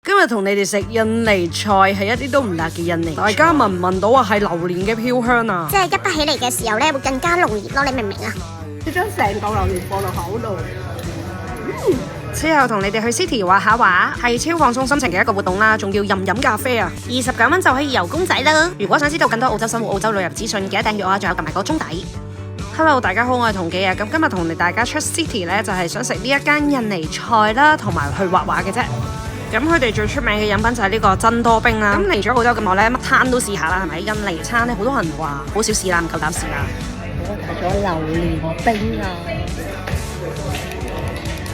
今日同你哋食印尼菜係一啲都唔辣嘅印尼菜，大家聞唔聞到啊？係榴蓮嘅飄香啊！即係一筆起嚟嘅時候咧，會更加濃烈咯，你明唔明啊？你將成嚿榴蓮放落口度。之後同你哋去 City 畫下畫，係超放鬆心情嘅一個活動啦，仲要飲咖啡啊！29蚊就可以遊公仔啦！如果想知道更多澳洲生活、澳洲旅遊資訊，記得訂閱我啊！仲有撳埋個鐘底。Hello， 大家好，我係同記啊！咁今日同大家出 City 咧，就係想食呢一間印尼菜啦，同埋去畫畫嘅啫。咁佢哋最出名嘅飲品就係呢個珍多冰啦。咁嚟咗澳洲咁耐咧，乜餐都試下啦，係咪？印尼餐咧，好多人話好少試啦，唔夠膽試啦。我買咗榴蓮冰啊！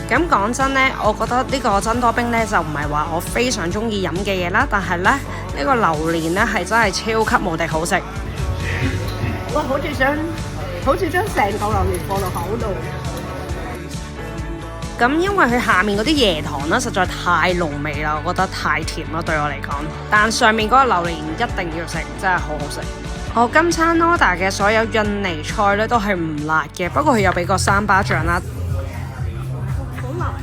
咁講真咧，我覺得呢個珍多冰咧就唔係話我非常中意飲嘅嘢啦，但係咧呢個榴蓮咧係真係超級無敵好食。我好似將成嚿榴蓮放落口度。咁因為佢下面嗰啲椰糖咧實在太濃味啦，我覺得太甜啦對我嚟講。但上面嗰個榴蓮一定要食，真係好好食。我今餐 order 嘅所有印尼菜咧都係唔辣嘅，不過佢有俾個三巴醬啦。好辣！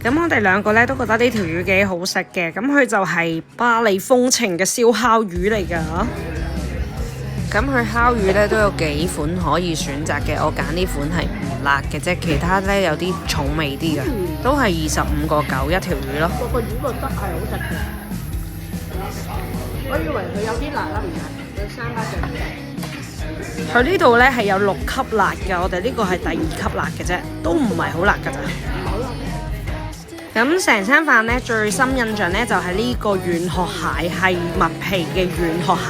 咁我哋兩個咧都覺得呢條魚幾好食嘅，咁佢就係巴厘風情嘅燒烤魚嚟㗎。咁佢烤魚咧都有幾款可以選擇嘅，我揀呢款係唔辣嘅啫，其他咧有啲重味啲嘅，都係25.9一條魚咯。個魚個汁係好食嘅，我以為佢有啲辣啦，唔係佢三巴醬。佢呢度咧係有6級辣嘅，我哋呢個係第2級辣嘅啫，都唔係好辣㗎咋。咁成餐飯咧最深印象咧就係呢個軟殼蟹，係麥皮嘅軟殼蟹。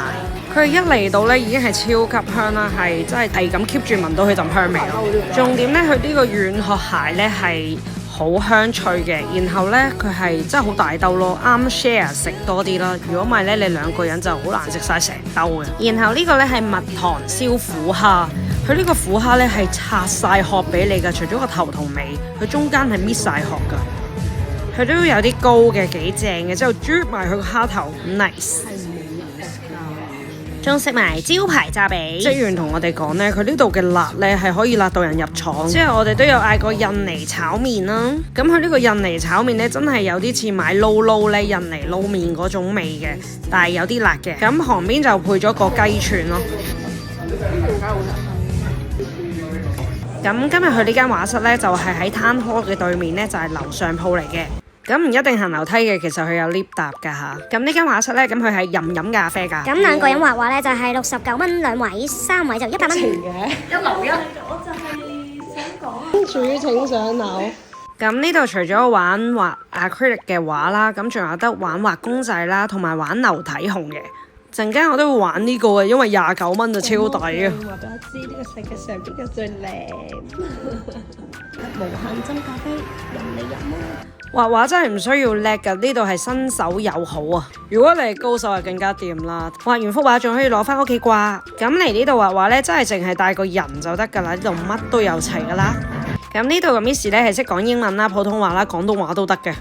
佢一嚟到咧已經係超級香啦，係真係咁 keep 住聞到佢陣香味咯。重點咧，佢呢個軟殼蟹咧係好香脆嘅，然後咧佢係真係好大兜咯，啱 share 食多啲啦。如果唔係咧，你2個人就好難食晒成兜嘅。然後呢個咧係蜜糖燒虎蝦，佢呢個虎蝦咧係拆晒殼俾你㗎，除咗個頭同尾，佢中間係搣晒殼㗎。佢都有啲膏嘅，幾正嘅，之後啜埋佢個蝦頭 ，nice。仲食埋招牌炸髀。職員同我哋講呢，佢呢度嘅辣呢係可以辣到人入廠。之後我哋都有嗌過印尼炒麵啦。咁佢呢個印尼炒麵呢，真係有啲似買撈呢印尼撈麵嗰種味嘅，但係有啲辣嘅。咁旁邊就配咗個雞串咯。咁今日去呢間畫室呢，就係喺攤開嘅對面呢，就係樓上鋪嚟嘅。咁唔一定行樓梯嘅，其實佢有 lift 搭㗎嚇。咁呢間畫室咧，咁佢係飲咖啡㗎。咁2個人畫畫咧就係69蚊2位，3位就100蚊。一樓一，我就係想講。公主請上樓。咁呢度除咗玩畫 acrylic 嘅畫啦，咁仲有得玩畫公仔啦，同埋玩流體熊嘅。陣間我都會玩呢個嘅，因為29蚊就超抵啊！話俾我知呢個世界上邊個最靚。無限斟咖啡，任你飲啊！畫畫真係唔需要叻㗎，呢度係新手友好啊！如果你係高手就更加掂啦，畫完幅畫仲可以攞翻屋企掛。咁嚟呢度畫畫呢，真係淨係帶個人就得㗎啦，呢度乜都有齊㗎啦。咁呢度嘅 Miss 呢係識講英文啦、普通話啦、廣東話都得嘅。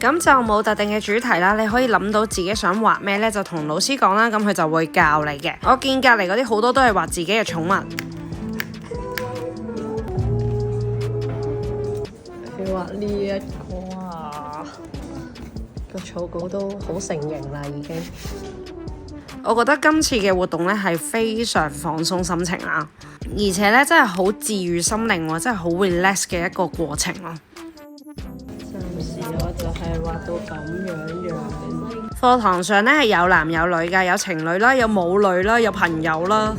咁就冇特定嘅主題啦，你可以諗到自己想畫咩呢，就同老師講啦，咁佢就會教你嘅。我見隔離嗰啲好多都係畫自己嘅寵物。佢畫呢一個啊，個草稿都好成型啦，已經。我覺得今次嘅活動呢係非常放鬆心情啦，而且呢真係好治癒心靈喎，真係好 relax 嘅一個過程咯。暫時我就係畫到咁樣。課堂上呢係有男有女㗎，有情侶啦，有母女啦，有朋友啦。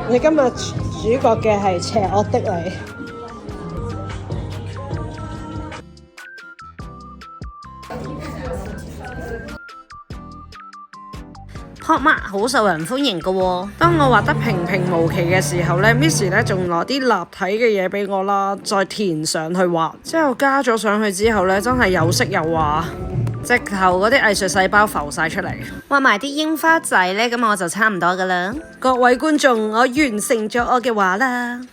你今日主角嘅係邪惡的你。Pop Mart 好受人歡迎㗎喎。當我畫得平平無奇嘅時候呢 Miss 呢仲攞啲立體嘅嘢俾我啦，再填上去畫。之後加咗上去之後呢，真係有色有畫，直頭嗰啲藝術細胞浮晒出嚟。畫埋啲櫻花仔呢，咁我就差唔多㗎啦。各位觀眾，我完成咗我嘅畫啦。呢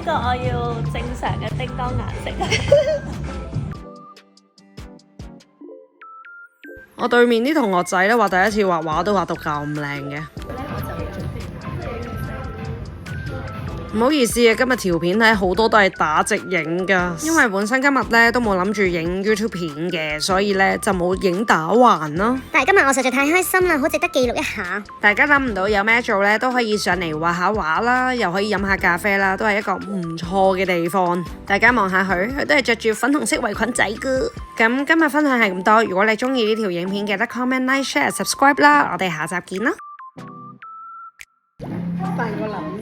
個我要正常嘅叮當顏色。我對面啲同學仔咧話第一次畫畫都畫到咁靚嘅。唔好意思啊，今日條片睇好多都係打直影噶，因為本身今日咧都冇諗住影 YouTube 片嘅，所以咧就冇影打橫咯。但係今日我實在太開心啦，好值得記錄一下。大家諗唔到有咩做咧，都可以上嚟畫下畫啦，又可以飲下咖啡啦，都係一個唔錯嘅地方。大家望下佢都係着住粉紅色圍裙仔噶。咁今日分享係咁多，如果你中意呢條影片，記得 comment、like、share、subscribe 啦。我哋下集見啦。扮個林